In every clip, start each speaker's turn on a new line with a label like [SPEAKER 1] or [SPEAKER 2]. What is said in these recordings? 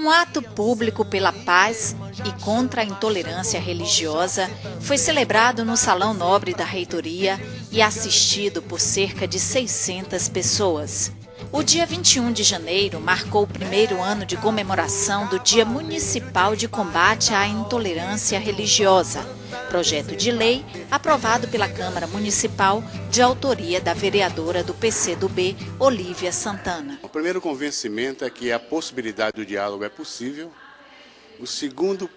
[SPEAKER 1] Um ato público pela paz e contra a intolerância religiosa foi celebrado no Salão Nobre da Reitoria e assistido por cerca de 600 pessoas. O dia 21 de janeiro marcou o primeiro ano de comemoração do Dia Municipal de Combate à Intolerância Religiosa, projeto de lei aprovado pela Câmara Municipal de autoria da vereadora do PCdoB, Olívia Santana.
[SPEAKER 2] O primeiro convencimento é que a possibilidade do diálogo é possível. O segundo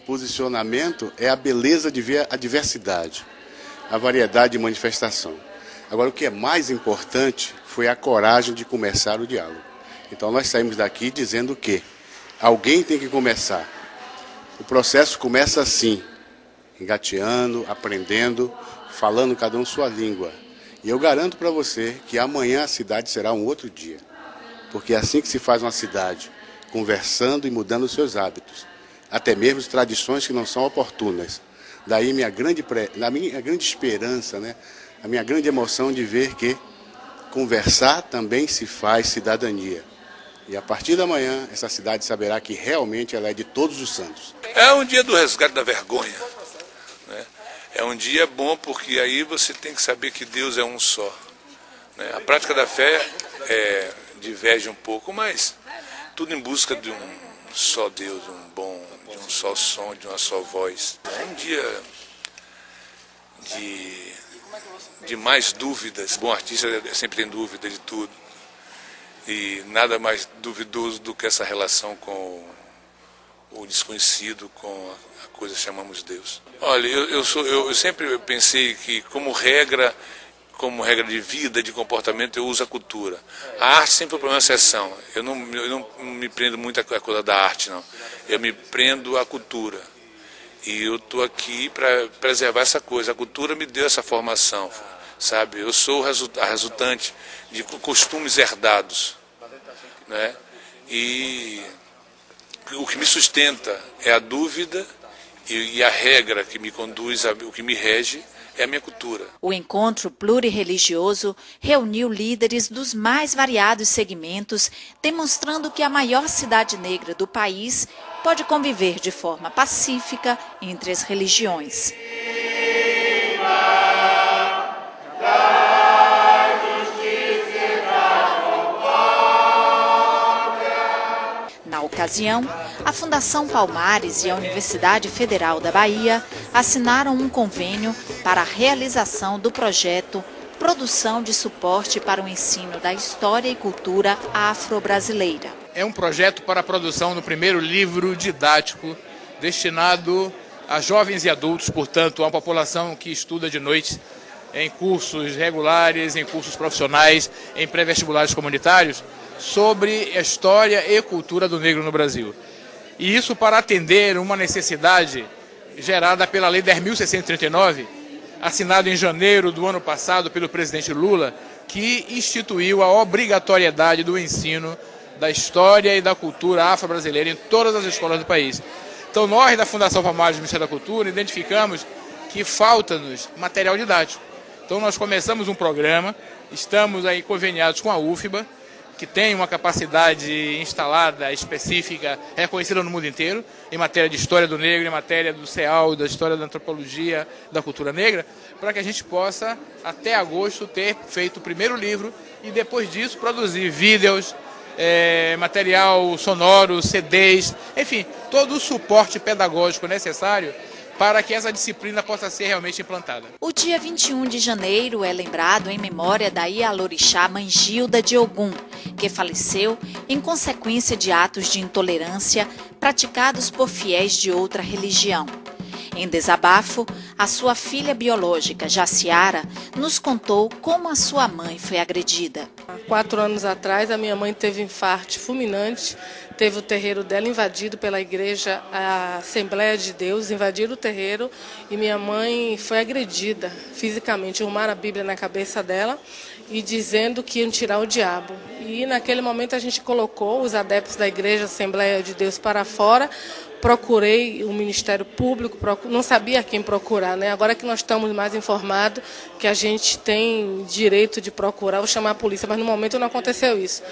[SPEAKER 2] posicionamento é a beleza de ver a diversidade, a variedade de manifestação. Agora, o que é mais importante foi a coragem de começar o diálogo. Então, nós saímos daqui dizendo que alguém tem que começar. O processo começa assim, engateando, aprendendo, falando cada um sua língua. E eu garanto para você que amanhã a cidade será um outro dia. Porque é assim que se faz uma cidade, conversando e mudando os seus hábitos. Até mesmo tradições que não são oportunas. Daí minha grande esperança, né? A minha grande emoção de ver que conversar também se faz cidadania. E a partir da manhã, essa cidade saberá que realmente ela é de todos os santos.
[SPEAKER 3] É um dia do resgate da vergonha, né? É um dia bom porque aí você tem que saber que Deus é um só, né? A prática da fé diverge um pouco, mas tudo em busca de um só Deus, de um só som, de uma só voz. É um dia de mais dúvidas. Bom artista sempre tem dúvida de tudo. E nada mais duvidoso do que essa relação com o desconhecido, com a coisa que chamamos Deus. Olha, eu sempre pensei que como regra de vida, de comportamento, eu uso a cultura. A arte sempre foi uma exceção. Eu não me prendo muito à coisa da arte, não. Eu me prendo à cultura. E eu estou aqui para preservar essa coisa. A cultura me deu essa formação, sabe? Eu sou a resultante de costumes herdados, né? E o que me sustenta é a dúvida e a regra que me conduz, o que me rege, é a minha cultura.
[SPEAKER 1] O encontro plurirreligioso reuniu líderes dos mais variados segmentos, demonstrando que a maior cidade negra do país pode conviver de forma pacífica entre as religiões. Na ocasião, a Fundação Palmares e a Universidade Federal da Bahia assinaram um convênio para a realização do projeto Produção de Suporte para o Ensino da História e Cultura Afro-Brasileira.
[SPEAKER 4] É um projeto para a produção do primeiro livro didático destinado a jovens e adultos, portanto, a uma população que estuda de noite em cursos regulares, em cursos profissionais, em pré-vestibulares comunitários, sobre a história e cultura do negro no Brasil. E isso para atender uma necessidade gerada pela Lei 10.639, assinada em janeiro do ano passado pelo presidente Lula, que instituiu a obrigatoriedade do ensino da história e da cultura afro-brasileira em todas as escolas do país. Então nós, da Fundação Palmares do Ministério da Cultura, identificamos que falta-nos material didático. Então nós começamos um programa, estamos aí conveniados com a UFBA, que tem uma capacidade instalada, específica, reconhecida no mundo inteiro, em matéria de história do negro, em matéria do CEAL, da história da antropologia, da cultura negra, para que a gente possa, até agosto, ter feito o primeiro livro e depois disso produzir vídeos, material sonoro, CDs, enfim, todo o suporte pedagógico necessário para que essa disciplina possa ser realmente implantada.
[SPEAKER 1] O dia 21 de janeiro é lembrado em memória da Ialorixá Mãe Gilda de Ogum, que faleceu em consequência de atos de intolerância praticados por fiéis de outra religião. Em desabafo, a sua filha biológica, Jaciara, nos contou como a sua mãe foi agredida.
[SPEAKER 5] 4 anos atrás, a minha mãe teve infarto fulminante, teve o terreiro dela invadido pela igreja, a Assembleia de Deus, invadiram o terreiro e minha mãe foi agredida fisicamente, arrumaram a Bíblia na cabeça dela e dizendo que iam tirar o diabo. E naquele momento a gente colocou os adeptos da igreja Assembleia de Deus para fora, procurei o Ministério Público, não sabia quem procurar, né? Agora que nós estamos mais informados, que a gente tem direito de procurar ou chamar a polícia, mas no momento não aconteceu isso.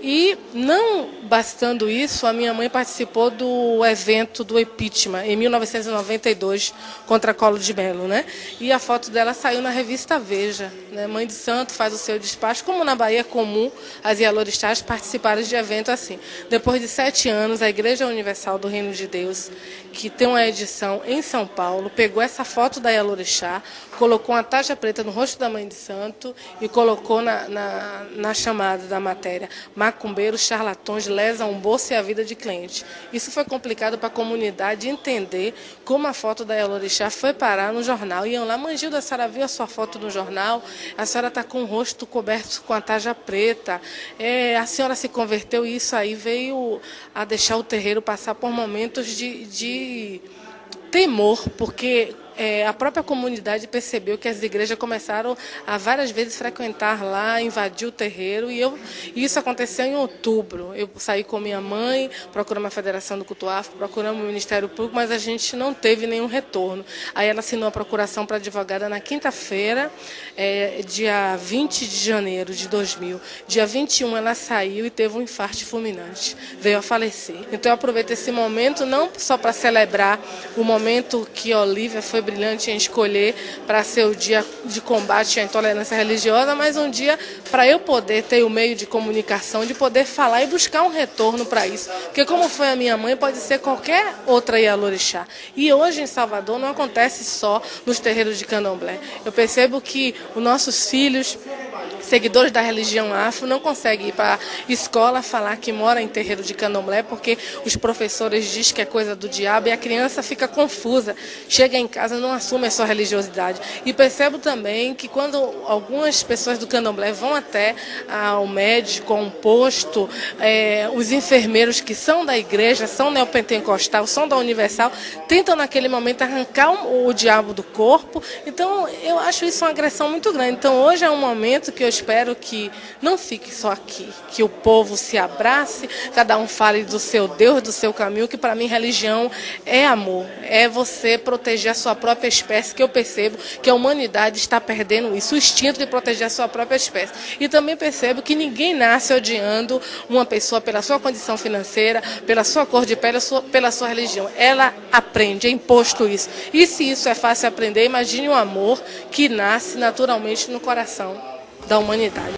[SPEAKER 5] E não bastando isso, a minha mãe participou do evento do impeachment em 1992 contra Collor de Mello, né? E a foto dela saiu na revista Veja, né? Mãe de santo faz o seu despacho, como na Bahia é comum as ialorixás participarem de evento assim. Depois de 7 anos, a Igreja Universal do Reino de Deus, que tem uma edição em São Paulo, pegou essa foto da ialorixá, colocou uma taxa preta no rosto da mãe de santo e colocou na chamada da matéria: macumbeiros, charlatões lesam o bolso e a vida de cliente. Isso foi complicado para a comunidade entender como a foto da ialorixá foi parar no jornal. Iam lá: Mangilda, a senhora viu a sua foto no jornal? A senhora está com o rosto coberto com a taja preta. A senhora se converteu, e isso aí veio a deixar o terreiro passar por momentos de temor, porque a própria comunidade percebeu que as igrejas começaram a várias vezes frequentar lá, invadir o terreiro, e isso aconteceu em outubro. Eu saí com minha mãe, procuramos a Federação do Culto Afro, procuramos o Ministério Público, mas a gente não teve nenhum retorno. Aí ela assinou a procuração para advogada na quinta-feira, dia 20 de janeiro de 2000. Dia 21 ela saiu e teve um infarto fulminante, veio a falecer. Então eu aproveito esse momento não só para celebrar o momento que Olívia foi brilhante em escolher para ser o dia de combate à intolerância religiosa, mas um dia para eu poder ter o meio de comunicação, de poder falar e buscar um retorno para isso. Porque como foi a minha mãe, pode ser qualquer outra ialorixá. E hoje em Salvador não acontece só nos terreiros de candomblé. Eu percebo que os nossos filhos, seguidores da religião afro, não conseguem ir para a escola falar que mora em terreiro de candomblé, porque os professores dizem que é coisa do diabo e a criança fica confusa. Chega em casa, não assume a sua religiosidade. E percebo também que quando algumas pessoas do candomblé vão até ao médico, ao posto, os enfermeiros que são da igreja, são neopentecostal, são da Universal, tentam naquele momento arrancar o diabo do corpo. Então eu acho isso uma agressão muito grande. Então hoje é um momento que eu espero que não fique só aqui, que o povo se abrace, cada um fale do seu Deus, do seu caminho, que para mim religião é amor, é você proteger a sua própria espécie, que eu percebo que a humanidade está perdendo isso, o instinto de proteger a sua própria espécie. E também percebo que ninguém nasce odiando uma pessoa pela sua condição financeira, pela sua cor de pele, pela sua religião. Ela aprende, é imposto isso. E se isso é fácil aprender, imagine o amor que nasce naturalmente no coração da humanidade.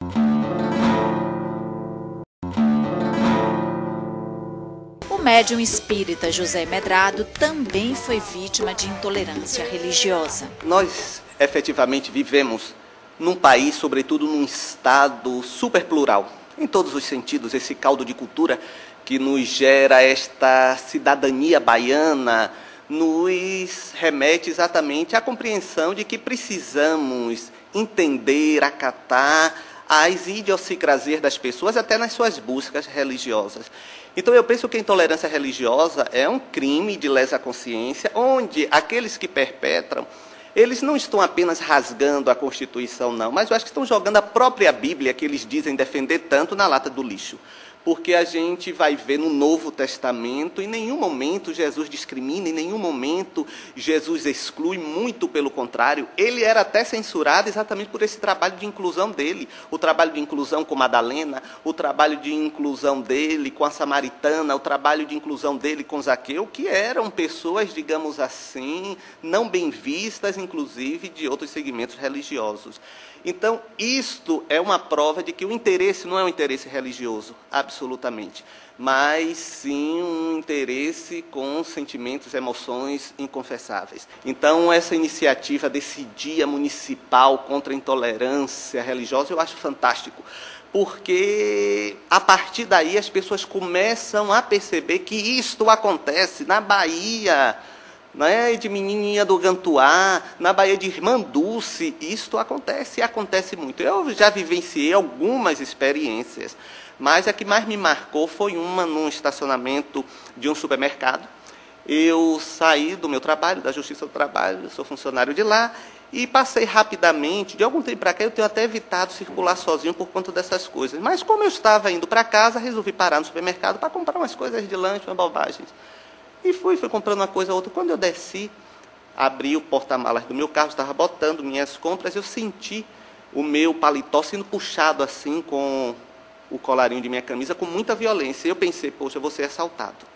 [SPEAKER 1] O médium espírita José Medrado também foi vítima de intolerância religiosa.
[SPEAKER 6] Nós efetivamente vivemos num país, sobretudo num estado super plural, em todos os sentidos. Esse caldo de cultura que nos gera esta cidadania baiana nos remete exatamente à compreensão de que precisamos entender, acatar as idiosincrasias das pessoas, até nas suas buscas religiosas. Então eu penso que a intolerância religiosa é um crime de lesa consciência, onde aqueles que perpetram, eles não estão apenas rasgando a Constituição, não, mas eu acho que estão jogando a própria Bíblia, que eles dizem defender tanto, na lata do lixo. Porque a gente vai ver no Novo Testamento, em nenhum momento Jesus discrimina, em nenhum momento Jesus exclui, muito pelo contrário. Ele era até censurado exatamente por esse trabalho de inclusão dele, o trabalho de inclusão com Madalena, o trabalho de inclusão dele com a samaritana, o trabalho de inclusão dele com Zaqueu, que eram pessoas, digamos assim, não bem vistas, inclusive de outros segmentos religiosos. Então, isto é uma prova de que o interesse não é um interesse religioso, absolutamente, mas sim um interesse com sentimentos, emoções inconfessáveis. Então, essa iniciativa desse Dia Municipal contra a Intolerância Religiosa eu acho fantástico, porque a partir daí as pessoas começam a perceber que isto acontece na Bahia, de Menininha do Gantuá, na Bahia de Irmã Dulce. Isto acontece e acontece muito. Eu já vivenciei algumas experiências, mas a que mais me marcou foi uma num estacionamento de um supermercado. Eu saí do meu trabalho, da Justiça do Trabalho, sou funcionário de lá, e passei rapidamente. De algum tempo para cá eu tenho até evitado circular sozinho por conta dessas coisas. Mas como eu estava indo para casa, resolvi parar no supermercado para comprar umas coisas de lanche, umas bobagens. E fui comprando uma coisa ou outra. Quando eu desci, abri o porta-malas do meu carro, estava botando minhas compras, eu senti o meu paletó sendo puxado assim com o colarinho de minha camisa com muita violência. Eu pensei, poxa, eu vou ser assaltado.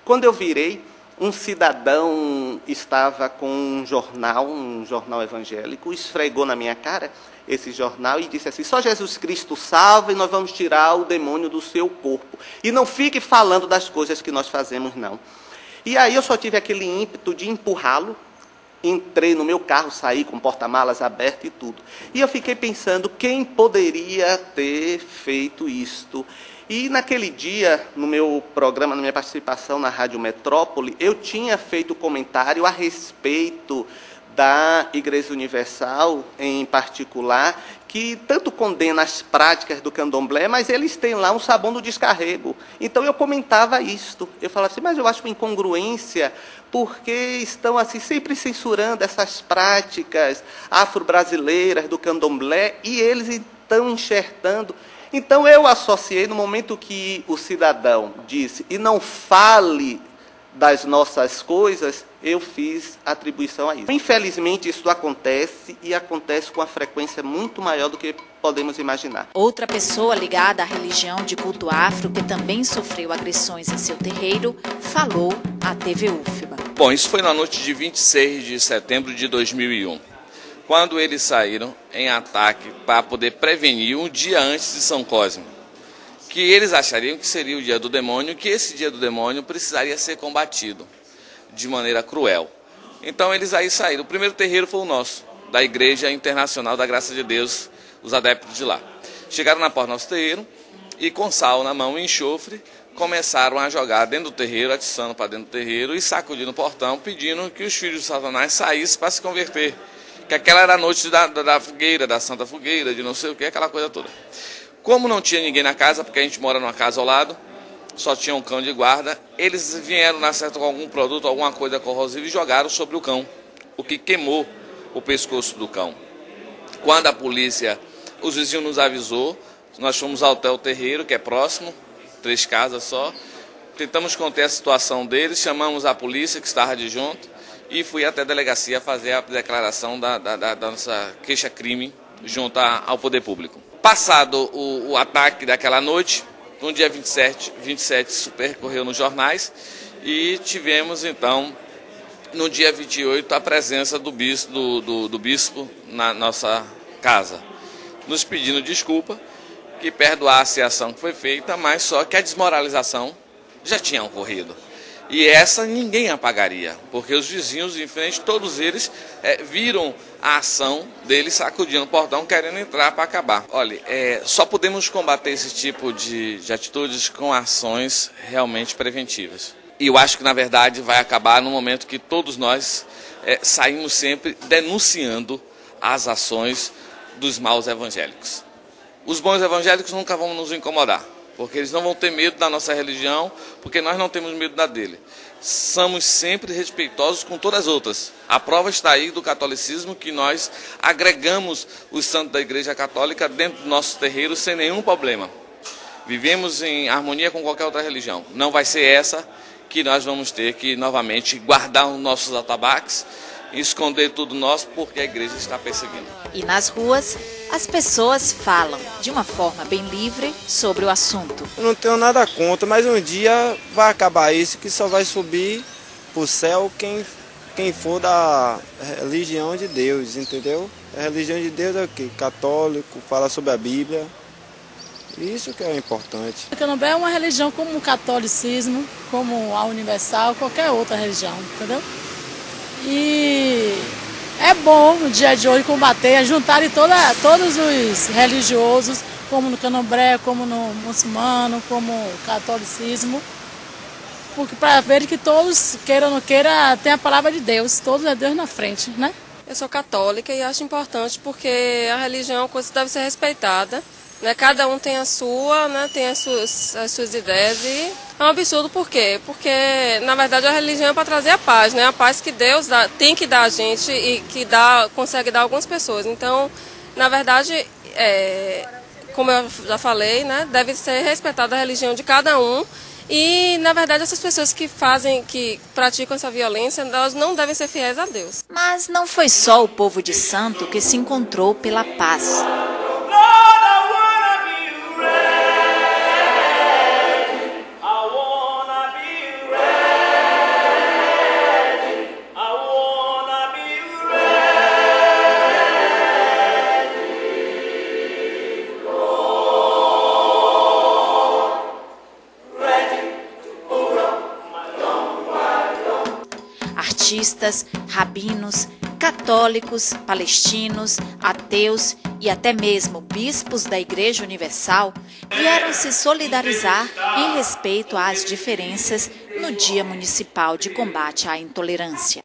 [SPEAKER 6] Quando eu virei, um cidadão estava com um jornal evangélico, esfregou na minha cara esse jornal e disse assim: só Jesus Cristo salva e nós vamos tirar o demônio do seu corpo. E não fique falando das coisas que nós fazemos, não. E aí eu só tive aquele ímpeto de empurrá-lo. Entrei no meu carro, saí com o porta-malas aberto e tudo. E eu fiquei pensando quem poderia ter feito isto. E naquele dia, no meu programa, na minha participação na Rádio Metrópole, eu tinha feito comentário a respeito da Igreja Universal, em particular, que tanto condena as práticas do candomblé, mas eles têm lá um sabão do descarrego. Então eu comentava isto. Eu falava assim, mas eu acho uma incongruência, porque estão assim sempre censurando essas práticas afro-brasileiras do candomblé e eles estão enxertando. Então eu associei no momento que o cidadão disse, e não fale das nossas coisas, eu fiz atribuição a isso. Infelizmente isso acontece e acontece com uma frequência muito maior do que podemos imaginar.
[SPEAKER 1] Outra pessoa ligada à religião de culto afro que também sofreu agressões em seu terreiro falou à TV UFBA.
[SPEAKER 7] Bom, isso foi na noite de 26 de setembro de 2001, quando eles saíram em ataque para poder prevenir um dia antes de São Cosme, que eles achariam que seria o dia do demônio, que esse dia do demônio precisaria ser combatido de maneira cruel. Então eles aí saíram. O primeiro terreiro foi o nosso, da Igreja Internacional da Graça de Deus, os adeptos de lá. Chegaram na porta do nosso terreiro e com sal na mão e enxofre, começaram a jogar dentro do terreiro, atiçando para dentro do terreiro e sacudindo o portão, pedindo que os filhos de Satanás saíssem para se converter. Que aquela era a noite da fogueira, da Santa Fogueira, de não sei o que, aquela coisa toda. Como não tinha ninguém na casa, porque a gente mora numa casa ao lado, só tinha um cão de guarda, eles vieram na certa com algum produto, alguma coisa corrosiva e jogaram sobre o cão, o que queimou o pescoço do cão. Quando a polícia, os vizinhos nos avisou, nós fomos ao hotel Terreiro, que é próximo, 3 casas só, tentamos conter a situação deles, chamamos a polícia que estava de junto e fui até a delegacia fazer a declaração da nossa queixa-crime junto ao poder público. Passado o ataque daquela noite, no dia 27 isso percorreu nos jornais e tivemos então, no dia 28, a presença do bispo na nossa casa, nos pedindo desculpa, que perdoasse a ação que foi feita, mas só que a desmoralização já tinha ocorrido. E essa ninguém apagaria, porque os vizinhos em frente, todos eles viram a ação deles sacudindo o portão, querendo entrar para acabar. Olha, só podemos combater esse tipo de atitudes com ações realmente preventivas. E eu acho que, na verdade, vai acabar no momento que todos nós saímos sempre denunciando as ações dos maus evangélicos. Os bons evangélicos nunca vão nos incomodar, porque eles não vão ter medo da nossa religião, porque nós não temos medo da dele. Somos sempre respeitosos com todas as outras. A prova está aí do catolicismo, que nós agregamos os santos da Igreja Católica dentro do nosso terreiro sem nenhum problema. Vivemos em harmonia com qualquer outra religião. Não vai ser essa que nós vamos ter que, novamente, guardar os nossos atabaques e esconder tudo nosso, porque a igreja está perseguindo.
[SPEAKER 1] E nas ruas, as pessoas falam de uma forma bem livre sobre o assunto.
[SPEAKER 8] Eu não tenho nada contra, mas um dia vai acabar isso, que só vai subir para o céu quem for da religião de Deus, entendeu? A religião de Deus é o quê? Católico, fala sobre a Bíblia. Isso que é importante.
[SPEAKER 9] O candomblé é uma religião como o catolicismo, como a universal, qualquer outra religião, entendeu? E é bom no dia de hoje combater, juntarem todos os religiosos, como no candomblé, como no muçulmano, como no catolicismo, porque para ver que todos, queira ou não queira, tem a palavra de Deus, todos é Deus na frente, né?
[SPEAKER 10] Eu sou católica e acho importante porque a religião é uma coisa que deve ser respeitada. Né? Cada um tem a sua, né? Tem as suas ideias e é um absurdo por quê? Porque, na verdade, a religião é para trazer a paz, né? A paz que Deus tem que dar a gente e que consegue dar a algumas pessoas. Então, na verdade, como eu já falei, né? Deve ser respeitada a religião de cada um E, na verdade, essas pessoas que praticam essa violência, elas não devem ser fiéis a Deus.
[SPEAKER 1] Mas não foi só o povo de Santo que se encontrou pela paz. Artistas, rabinos, católicos, palestinos, ateus e até mesmo bispos da Igreja Universal vieram se solidarizar em respeito às diferenças no Dia Municipal de Combate à Intolerância.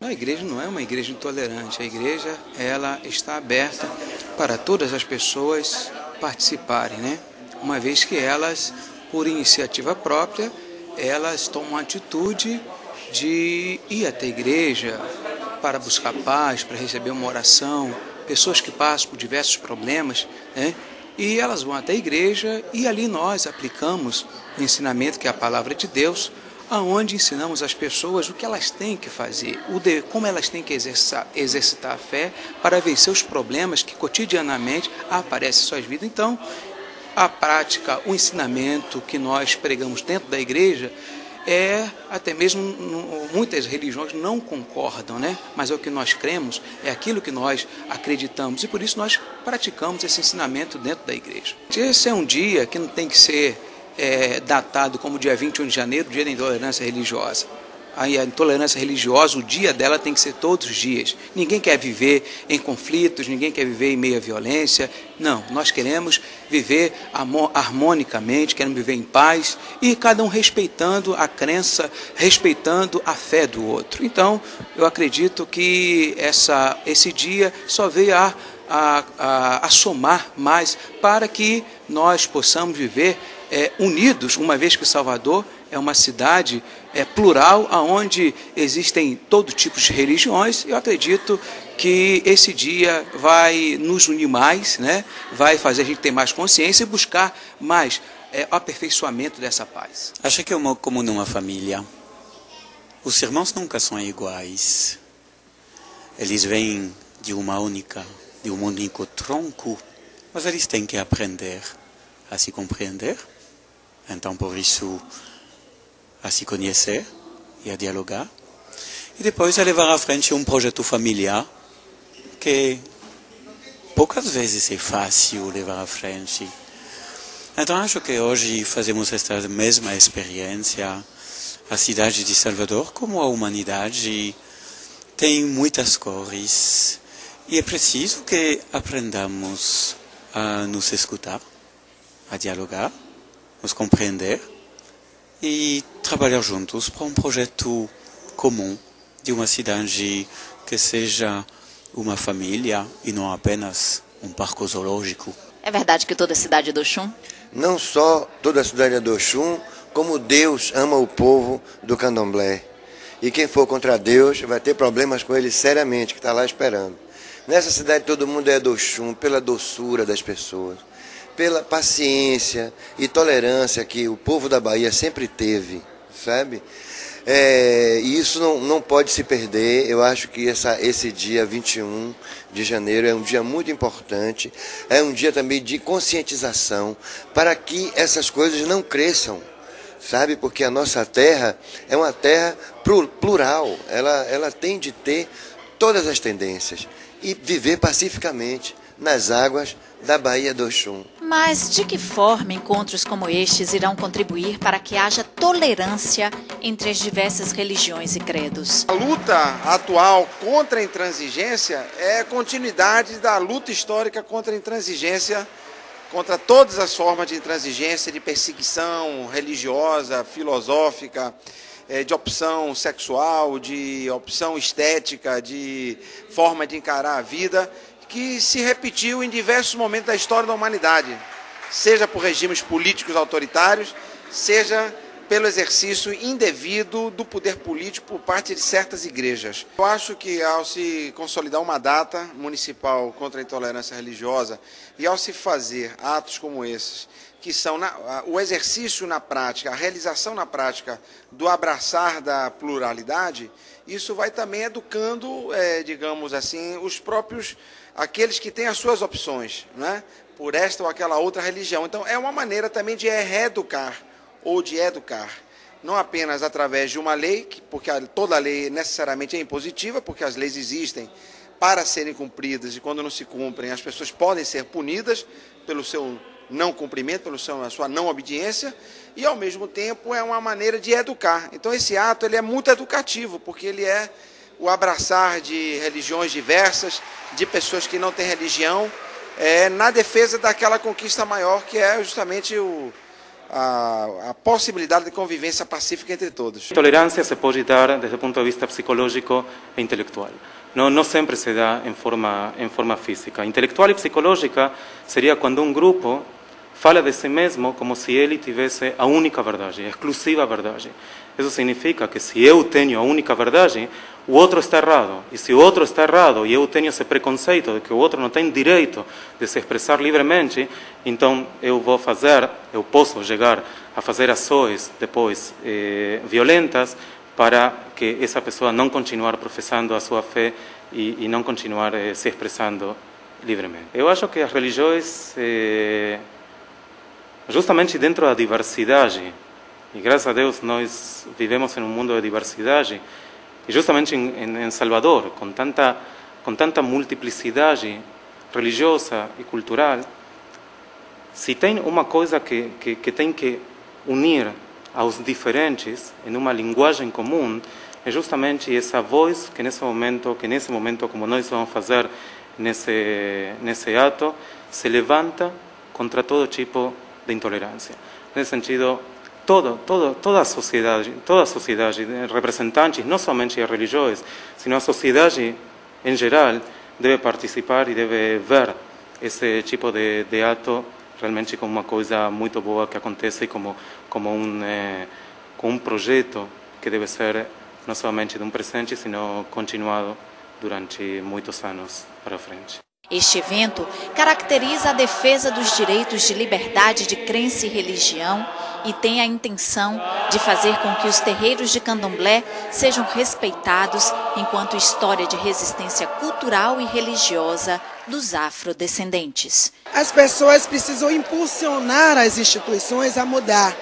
[SPEAKER 11] A igreja não é uma igreja intolerante, a igreja ela está aberta para todas as pessoas participarem, né? Uma vez que elas, por iniciativa própria, elas tomam a atitude de ir até a igreja para buscar paz, para receber uma oração, pessoas que passam por diversos problemas, né? E elas vão até a igreja e ali nós aplicamos o ensinamento que é a palavra de Deus, aonde ensinamos às pessoas o que elas têm que fazer, como elas têm que exercitar a fé para vencer os problemas que cotidianamente aparecem em suas vidas. Então, a prática, o ensinamento que nós pregamos dentro da igreja até mesmo muitas religiões não concordam, né? Mas é o que nós cremos, é aquilo que nós acreditamos e por isso nós praticamos esse ensinamento dentro da igreja. Esse é um dia que não tem que ser datado como dia 21 de janeiro, dia da intolerância religiosa. A intolerância religiosa, o dia dela tem que ser todos os dias. Ninguém quer viver em conflitos, ninguém quer viver em meio à violência. Não, nós queremos viver harmonicamente, queremos viver em paz e cada um respeitando a crença, respeitando a fé do outro. Então, eu acredito que esse dia só veio a somar mais para que nós possamos viver unidos, uma vez que Salvador é uma cidade plural, onde existem todo tipo de religiões. Eu acredito que esse dia vai nos unir mais, né? Vai fazer a gente ter mais consciência e buscar mais aperfeiçoamento dessa paz.
[SPEAKER 12] Acho que é como numa família. Os irmãos nunca são iguais. Eles vêm de um único tronco, mas eles têm que aprender a se compreender. Então, por isso, a se conhecer e a dialogar. E depois a levar à frente um projeto familiar que poucas vezes é fácil levar à frente. Então, acho que hoje fazemos esta mesma experiência. A cidade de Salvador, como a humanidade, tem muitas cores. E é preciso que aprendamos a nos escutar, a dialogar, nos compreender e trabalhar juntos para um projeto comum de uma cidade que seja uma família e não apenas um parque zoológico.
[SPEAKER 1] É verdade que toda a cidade é do Oxum?
[SPEAKER 13] Não só toda a cidade é do Oxum, como Deus ama o povo do Candomblé. E quem for contra Deus vai ter problemas com ele seriamente, que está lá esperando. Nessa cidade todo mundo é do Oxum, pela doçura das pessoas, pela paciência e tolerância que o povo da Bahia sempre teve, sabe? E isso não pode se perder. Eu acho que esse dia 21 de janeiro é um dia muito importante, é um dia também de conscientização para que essas coisas não cresçam, sabe? Porque a nossa terra é uma terra plural, ela tem de ter todas as tendências e viver pacificamente nas águas da Baía do Oxum.
[SPEAKER 1] Mas de que forma encontros como estes irão contribuir para que haja tolerância entre as diversas religiões e credos?
[SPEAKER 14] A luta atual contra a intransigência é a continuidade da luta histórica contra a intransigência, contra todas as formas de intransigência, de perseguição religiosa, filosófica, de opção sexual, de opção estética, de forma de encarar a vida, que se repetiu em diversos momentos da história da humanidade, seja por regimes políticos autoritários, seja pelo exercício indevido do poder político por parte de certas igrejas. Eu acho que ao se consolidar uma data municipal contra a intolerância religiosa e ao se fazer atos como esses, que são o exercício na prática, a realização na prática do abraçar da pluralidade, isso vai também educando, digamos assim, os próprios, aqueles que têm as suas opções, né, por esta ou aquela outra religião. Então é uma maneira também de reeducar ou de educar, não apenas através de uma lei, porque toda lei necessariamente é impositiva, porque as leis existem para serem cumpridas e quando não se cumprem as pessoas podem ser punidas pelo seu não cumprimento, pela sua não obediência, e ao mesmo tempo é uma maneira de educar. Então esse ato ele é muito educativo, porque ele é o abraçar de religiões diversas, de pessoas que não têm religião, na defesa daquela conquista maior que é justamente a possibilidade de convivência pacífica entre todos.
[SPEAKER 15] Tolerancia se puede dar desde el punto de vista psicológico e intelectual. No siempre se da en forma física. Intelectual y psicológica sería cuando un grupo fala de si mesmo como se ele tivesse a única verdade, a exclusiva verdade. Isso significa que se eu tenho a única verdade, o outro está errado. E se o outro está errado e eu tenho esse preconceito de que o outro não tem direito de se expressar livremente, então eu posso chegar a fazer ações depois violentas para que essa pessoa não continuar professando a sua fé e não continuar se expressando livremente. Eu acho que as religiões, justamente dentro da diversidade, e graças a Deus nós vivemos em um mundo de diversidade, e justamente em Salvador, com tanta multiplicidade religiosa e cultural, se tem uma coisa que tem que unir aos diferentes em uma linguagem comum, é justamente essa voz que nesse momento, como nós vamos fazer nesse ato, se levanta contra todo tipo de intolerância. Nesse sentido, toda a sociedade, representantes não somente as religiões, sino a sociedade em geral, deve participar e deve ver esse tipo de ato realmente como uma coisa muito boa que acontece, como um projeto que deve ser não somente de um presente, sino continuado durante muitos anos para frente.
[SPEAKER 1] Este evento caracteriza a defesa dos direitos de liberdade de crença e religião e tem a intenção de fazer com que os terreiros de candomblé sejam respeitados enquanto história de resistência cultural e religiosa dos afrodescendentes.
[SPEAKER 16] As pessoas precisam impulsionar as instituições a mudar.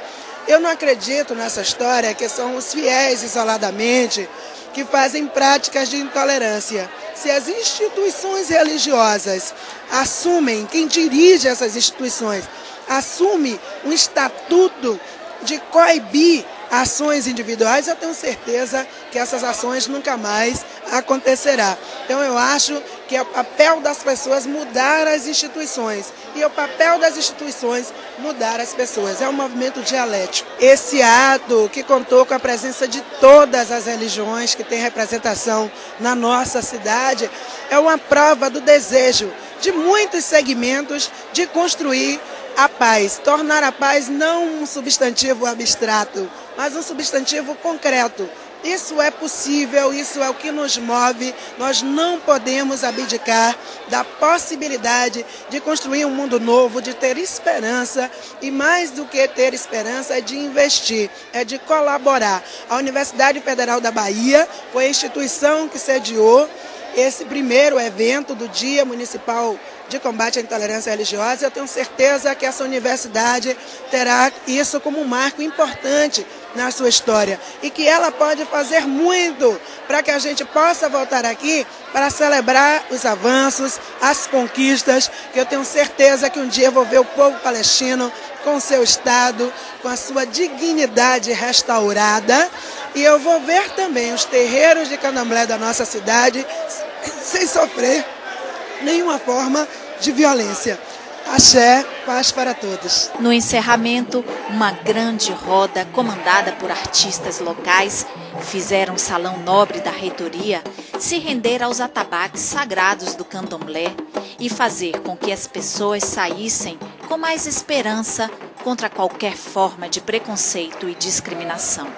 [SPEAKER 16] Eu não acredito nessa história que são os fiéis isoladamente que fazem práticas de intolerância. Se as instituições religiosas assumem, quem dirige essas instituições, assume um estatuto de coibir ações individuais, eu tenho certeza que essas ações nunca mais acontecerá. Então eu acho que é o papel das pessoas mudar as instituições e é o papel das instituições mudar as pessoas. É um movimento dialético. Esse ato que contou com a presença de todas as religiões que têm representação na nossa cidade é uma prova do desejo de muitos segmentos de construir a paz, tornar a paz não um substantivo abstrato, mas um substantivo concreto. Isso é possível, isso é o que nos move. Nós não podemos abdicar da possibilidade de construir um mundo novo, de ter esperança e mais do que ter esperança é de investir, é de colaborar. A Universidade Federal da Bahia foi a instituição que sediou esse primeiro evento do Dia Municipal de Combate à Intolerância Religiosa. Eu tenho certeza que essa universidade terá isso como um marco importante na sua história e que ela pode fazer muito para que a gente possa voltar aqui para celebrar os avanços, as conquistas, que eu tenho certeza que um dia eu vou ver o povo palestino com seu Estado, com a sua dignidade restaurada, e eu vou ver também os terreiros de candomblé da nossa cidade sem sofrer nenhuma forma de violência. Axé, paz para todos.
[SPEAKER 1] No encerramento, uma grande roda comandada por artistas locais fizeram o Salão Nobre da Reitoria se render aos atabaques sagrados do candomblé e fazer com que as pessoas saíssem com mais esperança contra qualquer forma de preconceito e discriminação.